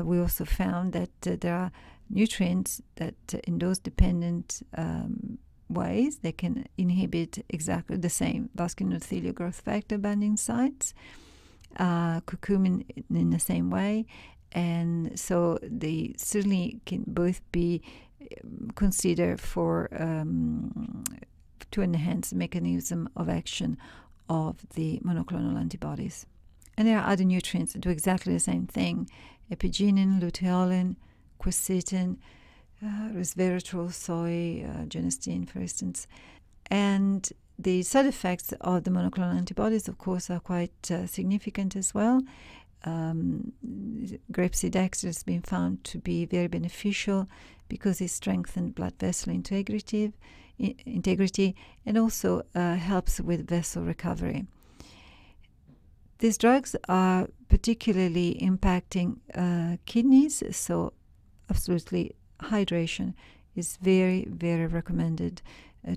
we also found that there are nutrients that in dose-dependent ways they can inhibit exactly the same vascular endothelial growth factor binding sites, curcumin in the same way, and so they certainly can both be considered for to enhance the mechanism of action of the monoclonal antibodies. And there are other nutrients that do exactly the same thing: epigenin, luteolin, quercetin, resveratrol, soy, genistein, for instance. And the side effects of the monoclonal antibodies, of course, are quite significant as well. Grapeseed extract has been found to be very beneficial because it strengthens blood vessel integrity and also helps with vessel recovery. These drugs are particularly impacting kidneys, so absolutely hydration is very, very recommended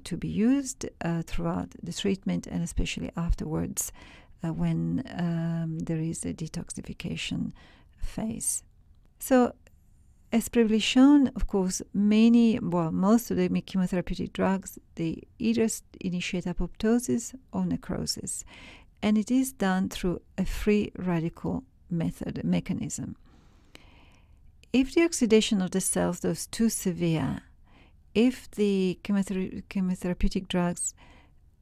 to be used throughout the treatment and especially afterwards when there is a detoxification phase. So, as previously shown, of course, most of the chemotherapeutic drugs, they either initiate apoptosis or necrosis, and it is done through a free radical mechanism. If the oxidation of the cells is too severe, if the chemotherapeutic drugs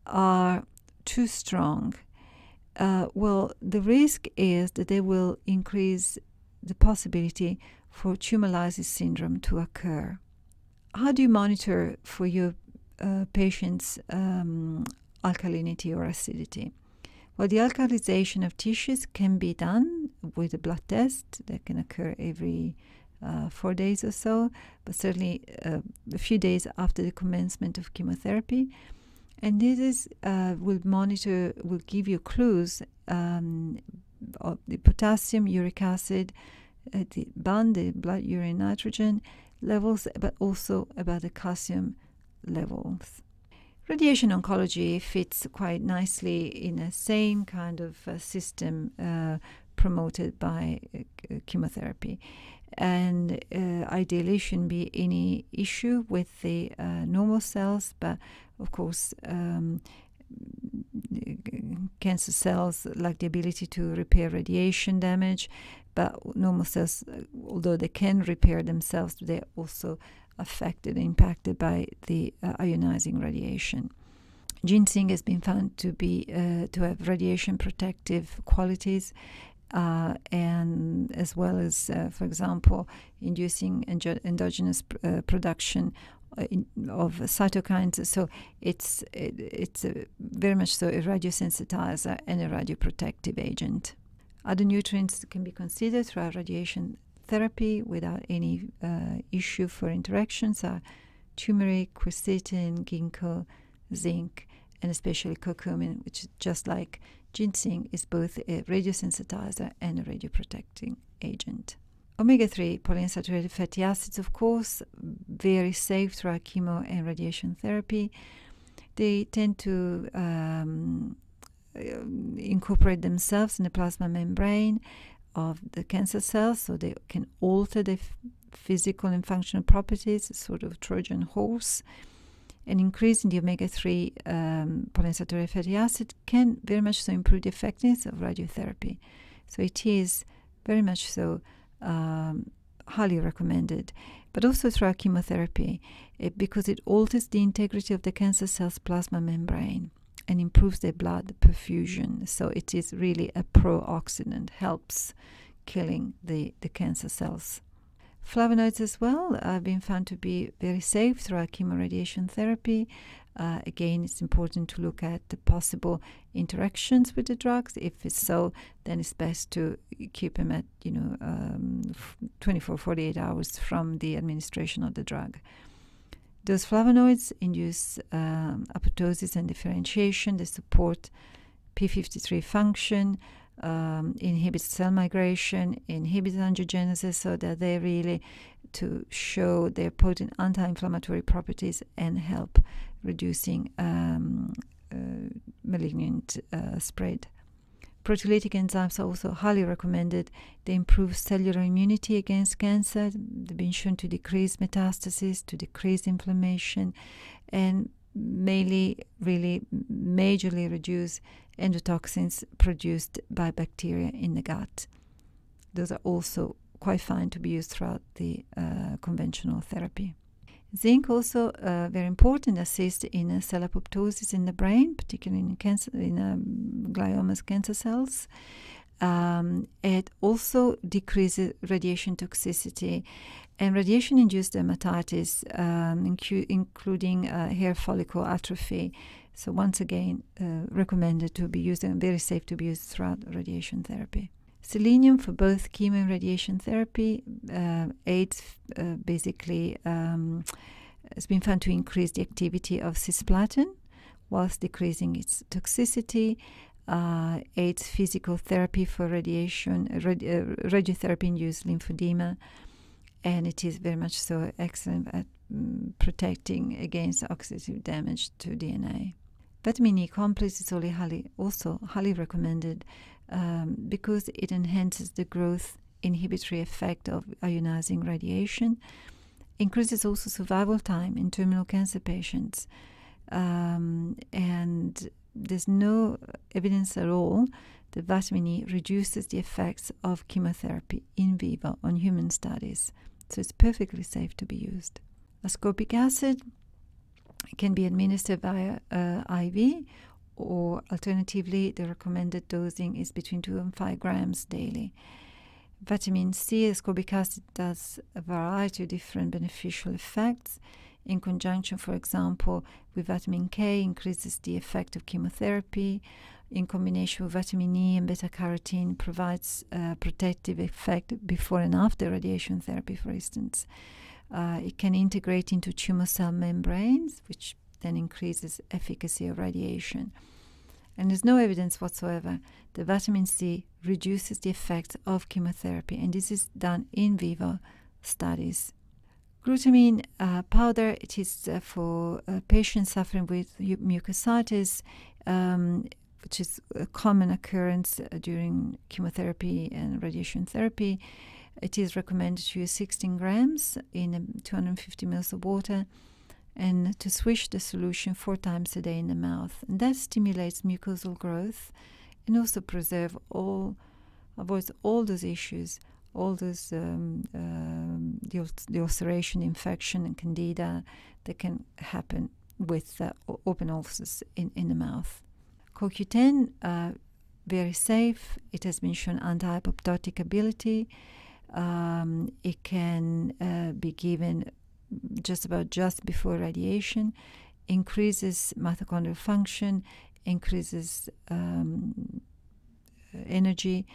are too strong, well, the risk is that they will increase the possibility for tumor lysis syndrome to occur. How do you monitor for your patients' alkalinity or acidity? Well, the alkalization of tissues can be done with a blood test that can occur every 4 days or so, but certainly a few days after the commencement of chemotherapy. And this is will give you clues of the potassium, uric acid, the blood urine nitrogen levels, but also about the calcium levels. Radiation oncology fits quite nicely in the same kind of system promoted by chemotherapy. And ideally shouldn't be any issue with the normal cells, but of course cancer cells lack the ability to repair radiation damage, but normal cells, although they can repair themselves, they're also affected and impacted by the ionizing radiation. Ginseng has been found to be to have radiation protective qualities, and as well as, for example, inducing endogenous production of cytokines. So it's very much so a radiosensitizer and a radioprotective agent. Other nutrients can be considered throughout radiation therapy without any issue for interactions are turmeric, quercetin, ginkgo, zinc, and especially curcumin, which, just like ginseng, is both a radiosensitizer and a radioprotecting agent. Omega-3 polyunsaturated fatty acids, of course, very safe throughout chemo and radiation therapy. They tend to incorporate themselves in the plasma membrane of the cancer cells, so they can alter the physical and functional properties, sort of Trojan horse. An increase in the omega-3 polyunsaturated fatty acid can very much so improve the effectiveness of radiotherapy. So it is very much so highly recommended, but also throughout chemotherapy, because it alters the integrity of the cancer cell's plasma membrane and improves their blood perfusion. So it is really a pro-oxidant, helps killing the cancer cells. Flavonoids as well have been found to be very safe throughout chemoradiation therapy. Again, it's important to look at the possible interactions with the drugs. If it's so, then it's best to keep them at 24-48 hours from the administration of the drug. Those flavonoids induce apoptosis and differentiation. They support p53 function, inhibit cell migration, inhibit angiogenesis, so that they really to show their potent anti-inflammatory properties and help reducing malignant spread. Proteolytic enzymes are also highly recommended. They improve cellular immunity against cancer. They've been shown to decrease metastasis, to decrease inflammation, and mainly really majorly reduce endotoxins produced by bacteria in the gut. Those are also quite fine to be used throughout the conventional therapy. Zinc also very important, assist in cell apoptosis in the brain, particularly in cancer, in gliomas cancer cells. It also decreases radiation toxicity and radiation-induced dermatitis, including hair follicle atrophy. So once again, recommended to be used and very safe to be used throughout radiation therapy. Selenium for both chemo and radiation therapy aids basically has been found to increase the activity of cisplatin whilst decreasing its toxicity, aids physical therapy for radiotherapy-induced lymphedema, and it is very much so excellent at protecting against oxidative damage to DNA. Vitamin E complex is also highly recommended because it enhances the growth inhibitory effect of ionizing radiation, increases also survival time in terminal cancer patients, and there's no evidence at all that vitamin E reduces the effects of chemotherapy in vivo on human studies, so it's perfectly safe to be used. Ascorbic acid can be administered via IV, or alternatively, the recommended dosing is between 2 and 5 grams daily. Vitamin C, ascorbic acid, does a variety of different beneficial effects. In conjunction, for example, with vitamin K, increases the effect of chemotherapy. In combination with vitamin E and beta-carotene, provides a protective effect before and after radiation therapy, for instance. It can integrate into tumor cell membranes, which then increases efficacy of radiation. And there's no evidence whatsoever that vitamin C reduces the effects of chemotherapy, and this is done in vivo studies. Glutamine powder, it is for patients suffering with mucositis, which is a common occurrence during chemotherapy and radiation therapy. It is recommended to use 16 grams in 250 ml of water, and to swish the solution 4 times a day in the mouth. And that stimulates mucosal growth and also avoids all those issues, all those the ulceration, infection, and candida that can happen with open ulcers in the mouth. CoQ10, very safe. It has been shown anti-apoptotic ability. It can be given just before radiation, increases mitochondrial function, increases energy,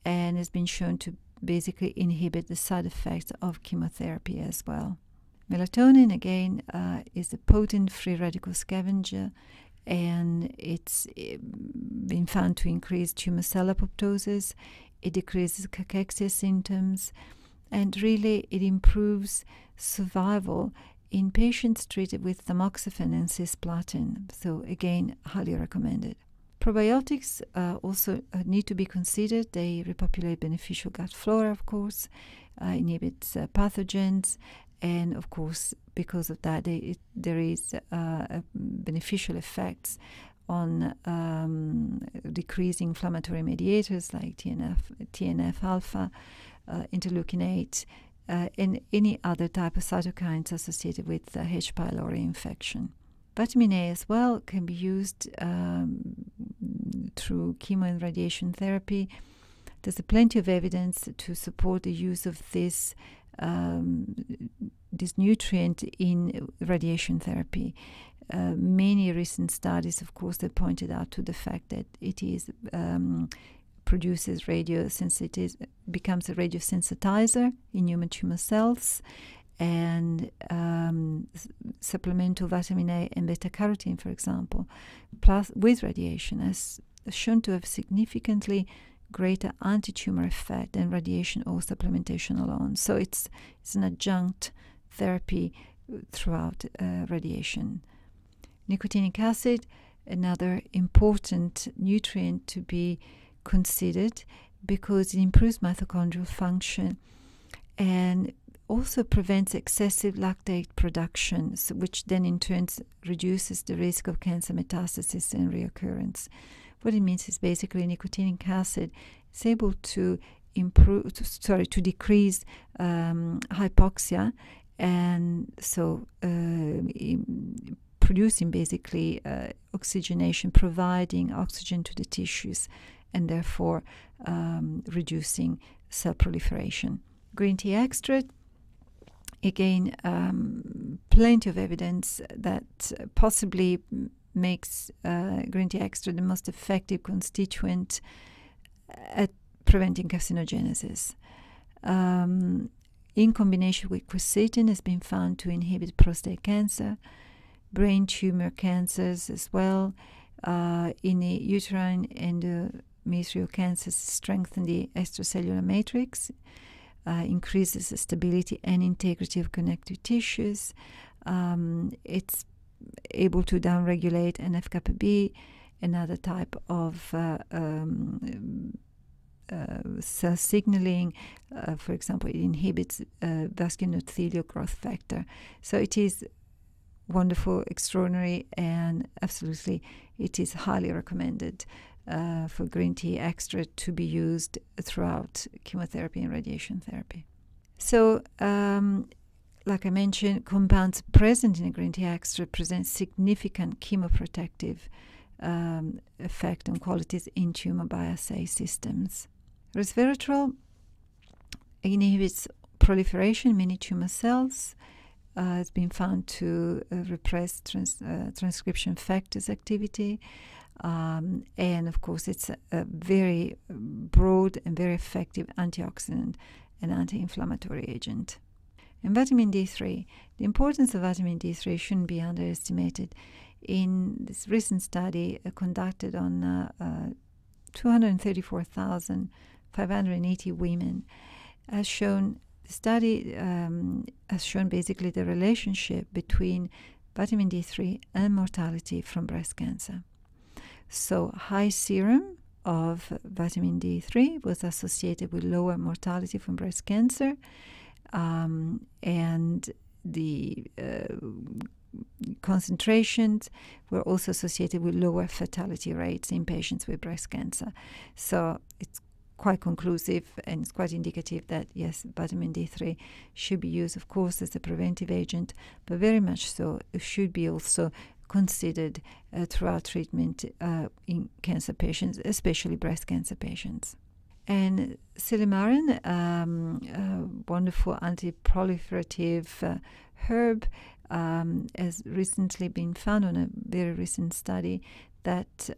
and has been shown to basically inhibit the side effects of chemotherapy as well. Melatonin, again, is a potent free radical scavenger, and it's been found to increase tumor cell apoptosis. It decreases cachexia symptoms, and really it improves survival in patients treated with tamoxifen and cisplatin. So again, highly recommended. Probiotics also need to be considered. They repopulate beneficial gut flora, of course, inhibit pathogens, and of course, because of that, there is beneficial effects on decreasing inflammatory mediators like TNF alpha, interleukin 8, and any other type of cytokines associated with H. pylori infection. Vitamin A as well can be used through chemo and radiation therapy. There's plenty of evidence to support the use of this nutrient in radiation therapy. Many recent studies, of course, have pointed out to the fact that it is produces becomes a radiosensitizer in human tumor cells, and supplemental vitamin A and beta carotene, for example, plus with radiation, has shown to have significantly greater anti-tumor effect than radiation or supplementation alone. So it's an adjunct therapy throughout radiation. Nicotinic acid, another important nutrient to be considered because it improves mitochondrial function and also prevents excessive lactate production, which then in turn reduces the risk of cancer metastasis and reoccurrence. What it means is basically nicotinic acid is able to decrease hypoxia, and so producing basically oxygenation, providing oxygen to the tissues, and therefore reducing cell proliferation. Green tea extract, again, plenty of evidence that possibly makes green tea extract the most effective constituent at preventing carcinogenesis. In combination with quercetin, has been found to inhibit prostate cancer, brain tumor cancers as well. In the uterine endometrial cancers, strengthen the extracellular matrix, increases the stability and integrity of connective tissues. It's able to downregulate NF-kappa B, another type of cell signaling. For example, it inhibits vascular endothelial growth factor. So it is wonderful, extraordinary, and absolutely it is highly recommended for green tea extract to be used throughout chemotherapy and radiation therapy. So like I mentioned, compounds present in a green tea extract present significant chemoprotective effect and qualities in tumor bioassay systems. Resveratrol inhibits proliferation in many tumor cells. Has been found to repress transcription factors activity, and of course it's a very broad and very effective antioxidant and anti-inflammatory agent. And vitamin D3, the importance of vitamin D3 shouldn't be underestimated. In this recent study conducted on 234,580 women, has shown basically the relationship between vitamin D3 and mortality from breast cancer. So high serum of vitamin D3 was associated with lower mortality from breast cancer, and the concentrations were also associated with lower fatality rates in patients with breast cancer. So it's quite conclusive, and it's quite indicative that yes, vitamin D3 should be used, of course, as a preventive agent, but very much so it should be also considered throughout treatment in cancer patients, especially breast cancer patients. And silymarin, a wonderful anti-proliferative herb, has recently been found on a very recent study that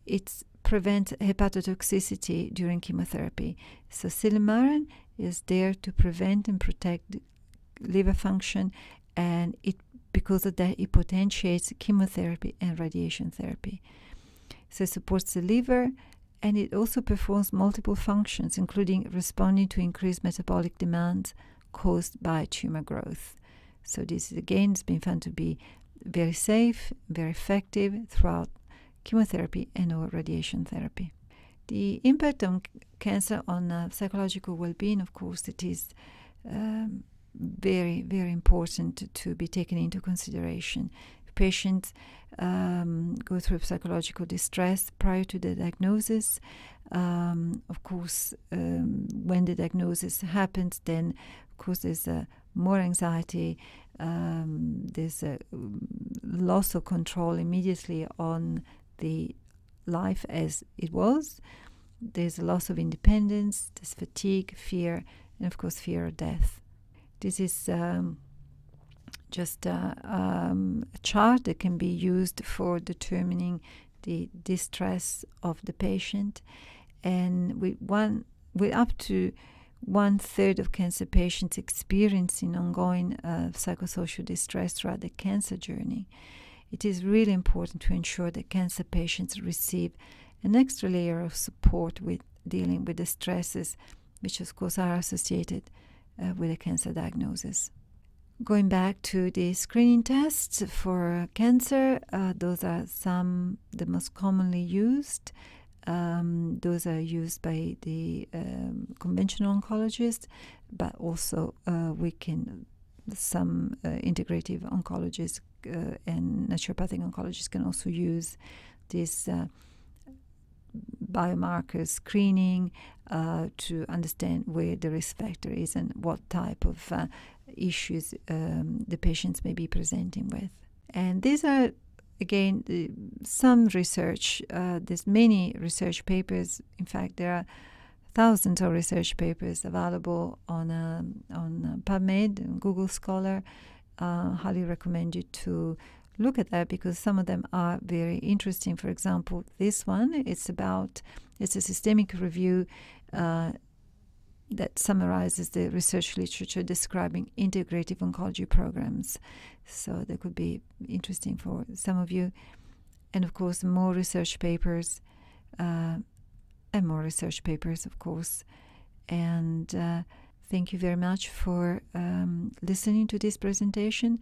it prevents hepatotoxicity during chemotherapy. So silymarin is there to prevent and protect liver function, and because of that, it potentiates chemotherapy and radiation therapy. So it supports the liver, and it also performs multiple functions, including responding to increased metabolic demands caused by tumor growth. So this, again, has been found to be very safe, very effective throughout chemotherapy and or radiation therapy. The impact on cancer on psychological well-being, of course, it is very, very important to be taken into consideration. Patients go through psychological distress prior to the diagnosis. Of course, when the diagnosis happens, then of course there's more anxiety. There's a loss of control immediately on the life as it was. There's a loss of independence. There's fatigue, fear, and of course fear of death. This is just a chart that can be used for determining the distress of the patient, and with up to 1/3 of cancer patients experiencing ongoing psychosocial distress throughout the cancer journey, it is really important to ensure that cancer patients receive an extra layer of support with dealing with the stresses, which of course are associated with a cancer diagnosis. Going back to the screening tests for cancer, those are some the most commonly used. Those are used by the conventional oncologists, but also some integrative oncologists and naturopathic oncologists can also use this biomarker screening to understand where the risk factor is and what type of issues the patients may be presenting with. And these are, again, some research. There's many research papers. In fact, there are thousands of research papers available on PubMed and Google Scholar. Highly recommend you to look at that because some of them are very interesting. For example, this one, it's a systemic review that summarizes the research literature describing integrative oncology programs. So that could be interesting for some of you. And of course, more research papers and more research papers, of course. And thank you very much for listening to this presentation.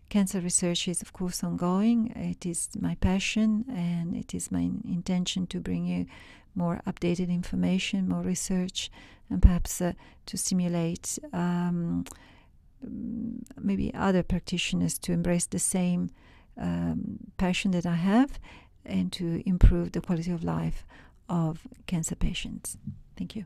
Cancer research is, of course, ongoing. It is my passion, and it is my intention to bring you more updated information, more research, and perhaps to stimulate maybe other practitioners to embrace the same passion that I have and to improve the quality of life of cancer patients. Thank you.